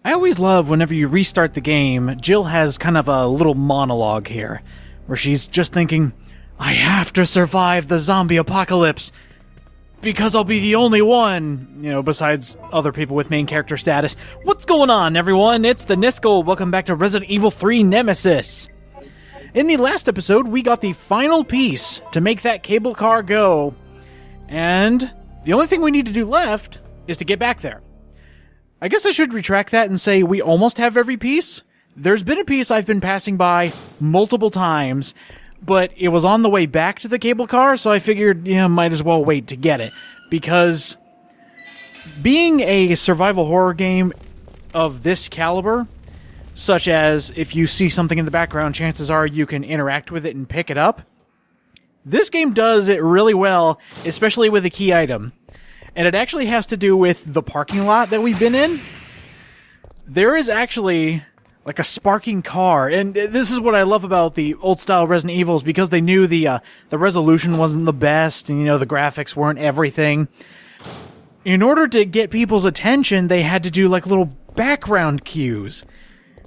I always love whenever you restart the game, Jill has kind of a little monologue here, where she's just thinking, I have to survive the zombie apocalypse, because I'll be the only one, besides other people with main character status. What's going on, everyone? It's the Niskel. Welcome back to Resident Evil 3 Nemesis. In the last episode, we got the final piece to make that cable car go, and the only thing we need to do left is to get back there. I guess I should retract that and say we almost have every piece. There's been a piece I've been passing by multiple times, but it was on the way back to the cable car, so I figured, might as well wait to get it. Because being a survival horror game of this caliber, such as if you see something in the background, chances are you can interact with it and pick it up, this game does it really well, especially with a key item. And it actually has to do with the parking lot that we've been in. There is actually like a sparking car, and this is what I love about the old-style Resident Evils, because they knew the resolution wasn't the best, and the graphics weren't everything. In order to get people's attention, they had to do like little background cues,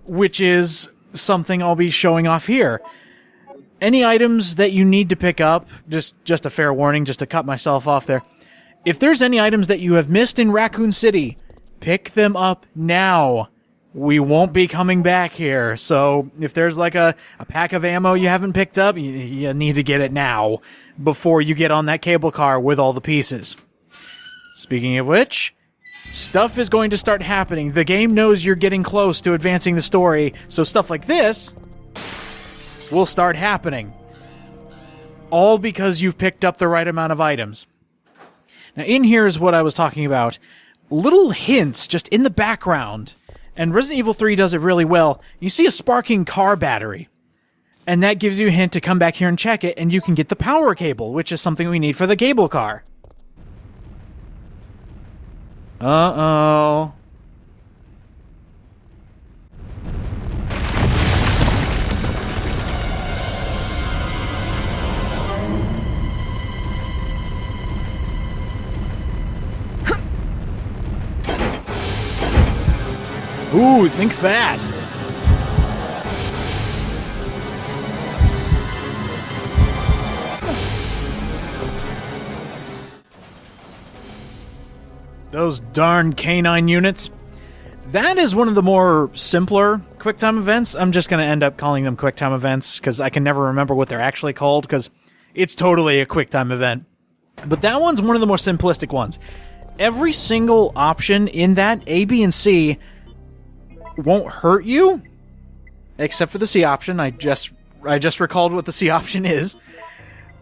which is something I'll be showing off here. Any items that you need to pick up, just a fair warning, just to cut myself off there. If there's any items that you have missed in Raccoon City, pick them up now. We won't be coming back here, so if there's like a pack of ammo you haven't picked up, you need to get it now, before you get on that cable car with all the pieces. Speaking of which, stuff is going to start happening. The game knows you're getting close to advancing the story, so stuff like this will start happening. All because you've picked up the right amount of items. Now, in here is what I was talking about. Little hints just in the background. And Resident Evil 3 does it really well. You see a sparking car battery. And that gives you a hint to come back here and check it, and you can get the power cable, which is something we need for the cable car. Uh-oh. Ooh, think fast! Those darn canine units. That is one of the more simpler QuickTime events. I'm just going to end up calling them QuickTime events, because I can never remember what they're actually called, because it's totally a QuickTime event. But that one's one of the more simplistic ones. Every single option in that, A, B, and C, won't hurt you, except for the C option. I just recalled what the C option is.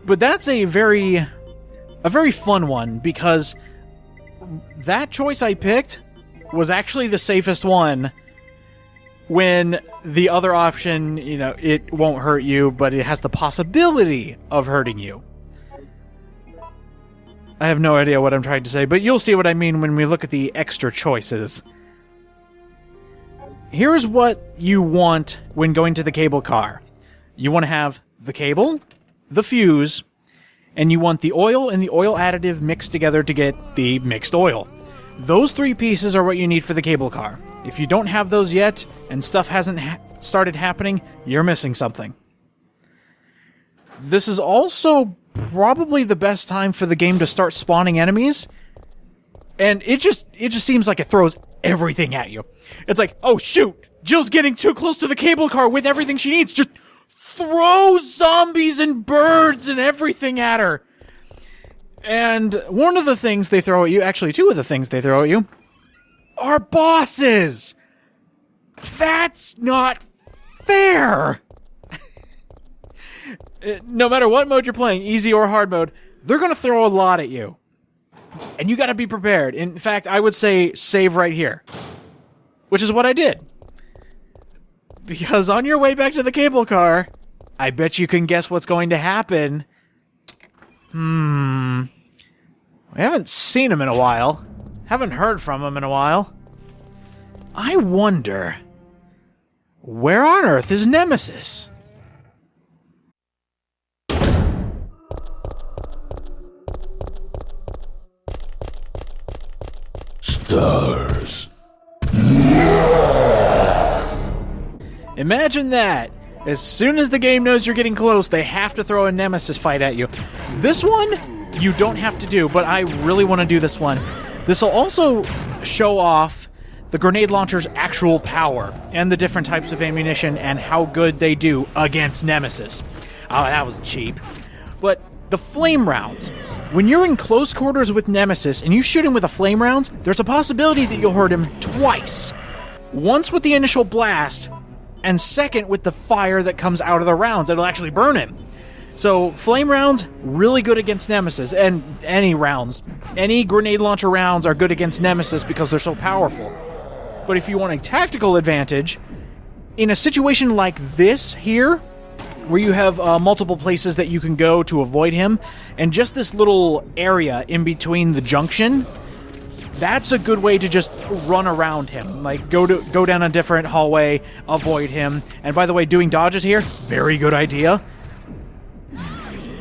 But that's a very fun one, because that choice I picked was actually the safest one, when the other option, it won't hurt you, but it has the possibility of hurting you. I have no idea what I'm trying to say, but you'll see what I mean when we look at the extra choices. Here's what you want when going to the cable car. You want to have the cable, the fuse, and you want the oil and the oil additive mixed together to get the mixed oil. Those three pieces are what you need for the cable car. If you don't have those yet, and stuff hasn't started happening, you're missing something. This is also probably the best time for the game to start spawning enemies, and it just seems like it throws everything at you. It's like, oh shoot, Jill's getting too close to the cable car with everything she needs. Just throw zombies and birds and everything at her. And one of the things they throw at you, actually two of the things they throw at you, are bosses. That's not fair. No matter what mode you're playing, easy or hard mode, they're going to throw a lot at you. And you got to be prepared. In fact, I would say save right here. Which is what I did. Because on your way back to the cable car, I bet you can guess what's going to happen. We haven't seen him in a while. Haven't heard from him in a while. I wonder, where on earth is Nemesis? Stars. Imagine that. As soon as the game knows you're getting close, they have to throw a Nemesis fight at you. This one, you don't have to do, but I really want to do this one. This will also show off the grenade launcher's actual power and the different types of ammunition and how good they do against Nemesis. Oh, that was cheap. But the flame rounds. When you're in close quarters with Nemesis and you shoot him with a flame round, there's a possibility that you'll hurt him twice. Once with the initial blast, and second with the fire that comes out of the rounds. It'll actually burn him. So, flame rounds, really good against Nemesis. And any rounds. Any grenade launcher rounds are good against Nemesis because they're so powerful. But if you want a tactical advantage, in a situation like this here, where you have multiple places that you can go to avoid him, and just this little area in between the junction, that's a good way to just run around him. Like, go down a different hallway, avoid him. And by the way, doing dodges here, very good idea.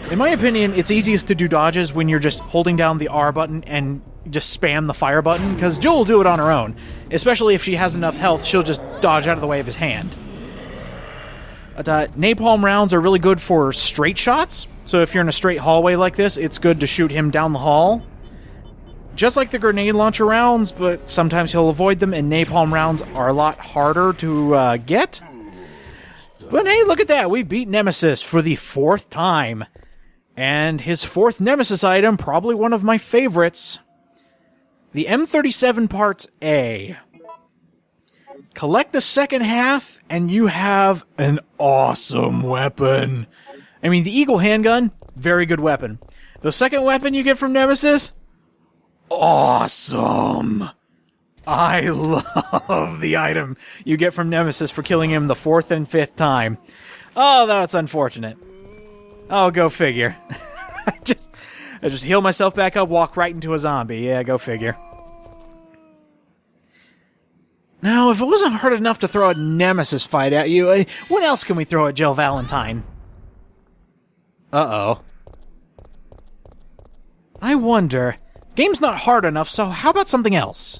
In my opinion, it's easiest to do dodges when you're just holding down the R button and just spam the fire button, because Jill will do it on her own. Especially if she has enough health, she'll just dodge out of the way of his hand. But, napalm rounds are really good for straight shots. So if you're in a straight hallway like this, it's good to shoot him down the hall. Just like the grenade launcher rounds, but sometimes he'll avoid them, and napalm rounds are a lot harder to get. But hey, look at that. We beat Nemesis for the 4th time. And his 4th Nemesis item, probably one of my favorites. The M37 Parts A. Collect the second half, and you have an awesome weapon. I mean, the Eagle handgun, very good weapon. The second weapon you get from Nemesis, awesome! I love the item you get from Nemesis for killing him the 4th and 5th time. Oh, that's unfortunate. Oh, go figure. I just heal myself back up, walk right into a zombie. Yeah, go figure. Now, if it wasn't hard enough to throw a Nemesis fight at you, what else can we throw at Jill Valentine? Uh-oh. I wonder... Game's not hard enough, so how about something else?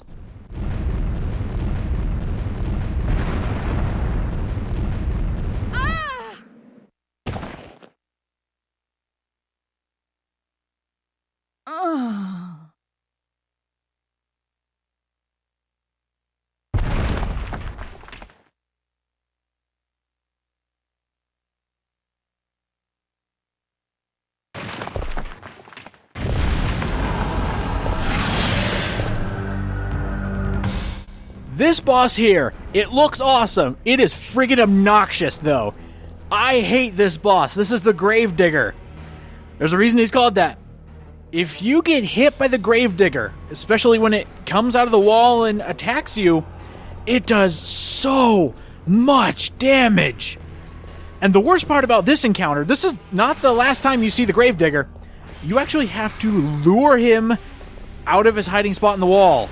This boss here, it looks awesome. It is friggin' obnoxious, though. I hate this boss. This is the Gravedigger. There's a reason he's called that. If you get hit by the Gravedigger, especially when it comes out of the wall and attacks you, it does so much damage. And the worst part about this encounter, this is not the last time you see the Gravedigger. You actually have to lure him out of his hiding spot in the wall.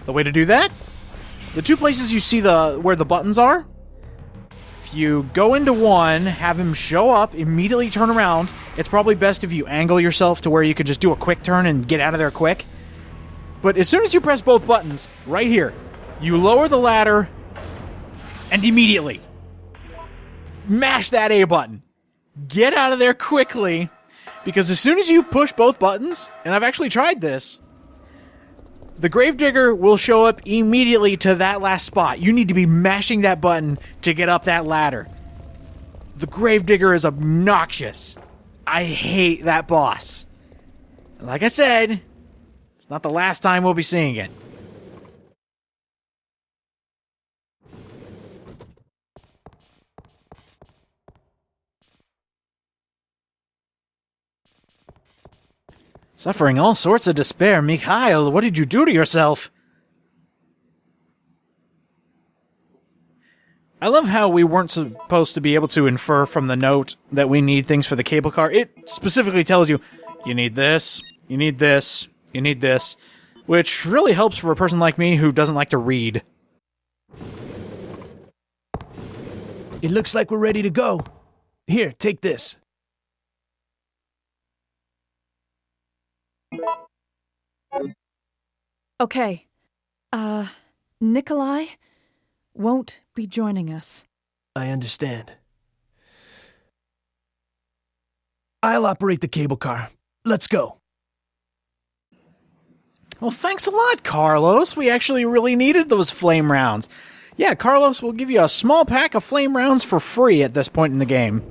The way to do that? The 2 places you see where the buttons are, if you go into one, have him show up, immediately turn around, it's probably best if you angle yourself to where you could just do a quick turn and get out of there quick. But as soon as you press both buttons, right here, you lower the ladder, and immediately mash that A button. Get out of there quickly, because as soon as you push both buttons, and I've actually tried this, the Gravedigger will show up immediately to that last spot. You need to be mashing that button to get up that ladder. The Gravedigger is obnoxious. I hate that boss. Like I said, it's not the last time we'll be seeing it. Suffering all sorts of despair. Mikhail, what did you do to yourself? I love how we weren't supposed to be able to infer from the note that we need things for the cable car. It specifically tells you, you need this, you need this, you need this, which really helps for a person like me who doesn't like to read. It looks like we're ready to go. Here, take this. Okay. Nikolai won't be joining us. I understand. I'll operate the cable car. Let's go. Well, thanks a lot, Carlos. We actually really needed those flame rounds. Yeah, Carlos will give you a small pack of flame rounds for free at this point in the game.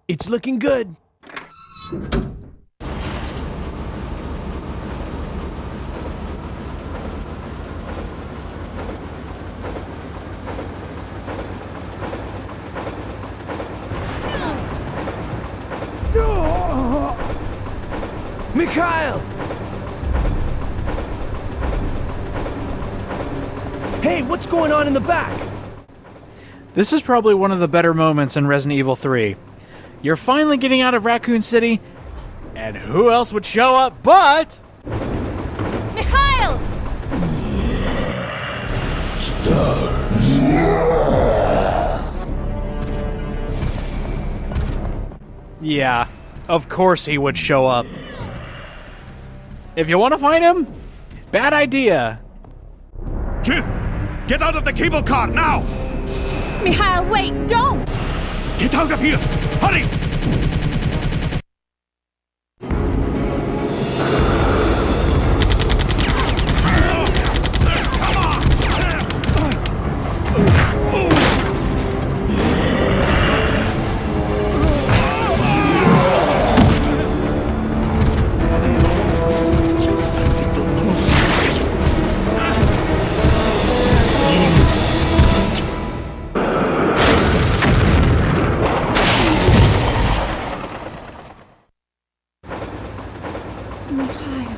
It's looking good. Mikhail! Hey, what's going on in the back? This is probably one of the better moments in Resident Evil 3. You're finally getting out of Raccoon City, and who else would show up but... Mikhail! Yeah, of course he would show up. If you want to find him, bad idea. Jill, get out of the cable car now! Mikhail, wait, don't! Get out of here! Hurry! Just a little closer. Mikhail.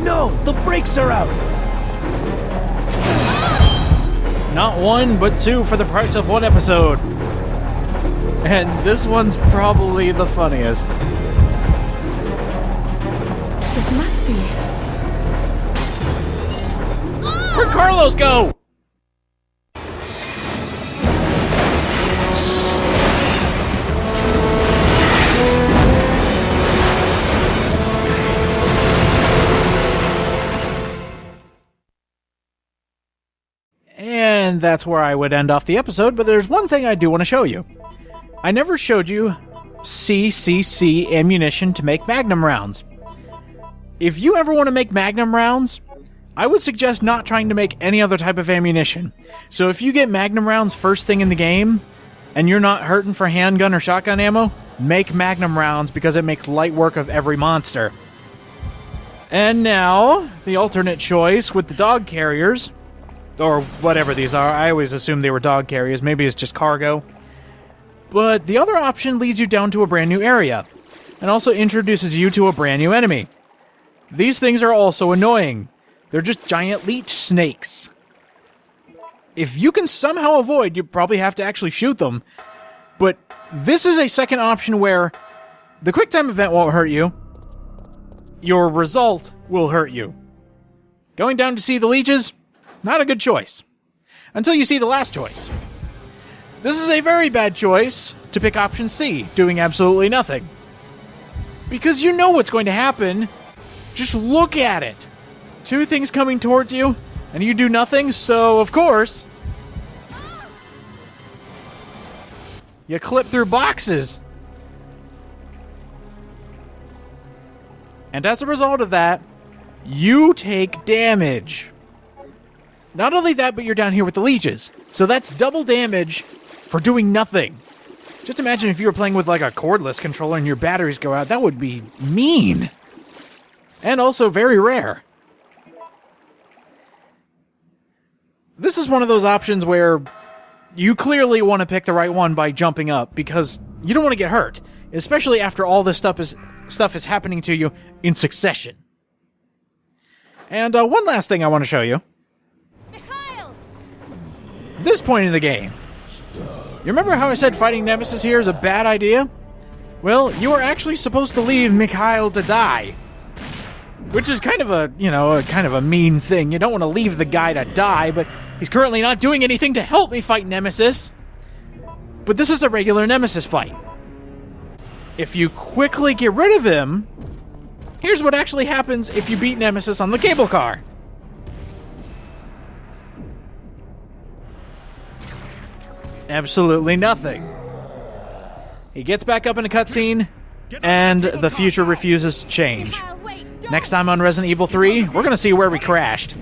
No, the brakes are out. Not one, but two for the price of one episode. And this one's probably the funniest. This must be it. Where'd Carlos go? And that's where I would end off the episode, but there's one thing I do want to show you. I never showed you CCC ammunition to make Magnum rounds. If you ever want to make Magnum rounds, I would suggest not trying to make any other type of ammunition. So if you get Magnum rounds first thing in the game, and you're not hurting for handgun or shotgun ammo, make Magnum rounds because it makes light work of every monster. And now, the alternate choice with the dog carriers, or whatever these are. I always assumed they were dog carriers. Maybe it's just cargo. But the other option leads you down to a brand new area, and also introduces you to a brand new enemy. These things are also annoying. They're just giant leech snakes. If you can somehow avoid, you probably have to actually shoot them. But this is a second option where the QuickTime event won't hurt you. Your result will hurt you. Going down to see the leeches? Not a good choice. Until you see the last choice. This is a very bad choice to pick option C, doing absolutely nothing. Because you know what's going to happen. Just look at it. Two things coming towards you, and you do nothing, so of course, you clip through boxes. And as a result of that, you take damage. Not only that, but you're down here with the leeches. So that's double damage for doing nothing. Just imagine if you were playing with like a cordless controller and your batteries go out. That would be mean. And also very rare. This is one of those options where you clearly want to pick the right one by jumping up, because you don't want to get hurt, especially after all this stuff is happening to you in succession. And one last thing I want to show you. Mikhail! This point in the game. You remember how I said fighting Nemesis here is a bad idea? Well, you are actually supposed to leave Mikhail to die. Which is kind of a, kind of a mean thing. You don't want to leave the guy to die, but He's currently not doing anything to help me fight Nemesis. But this is a regular Nemesis fight. If you quickly get rid of him, here's what actually happens if you beat Nemesis on the cable car. Absolutely nothing. He gets back up in a cutscene, and the future refuses to change. Next time on Resident Evil 3, we're gonna see where we crashed.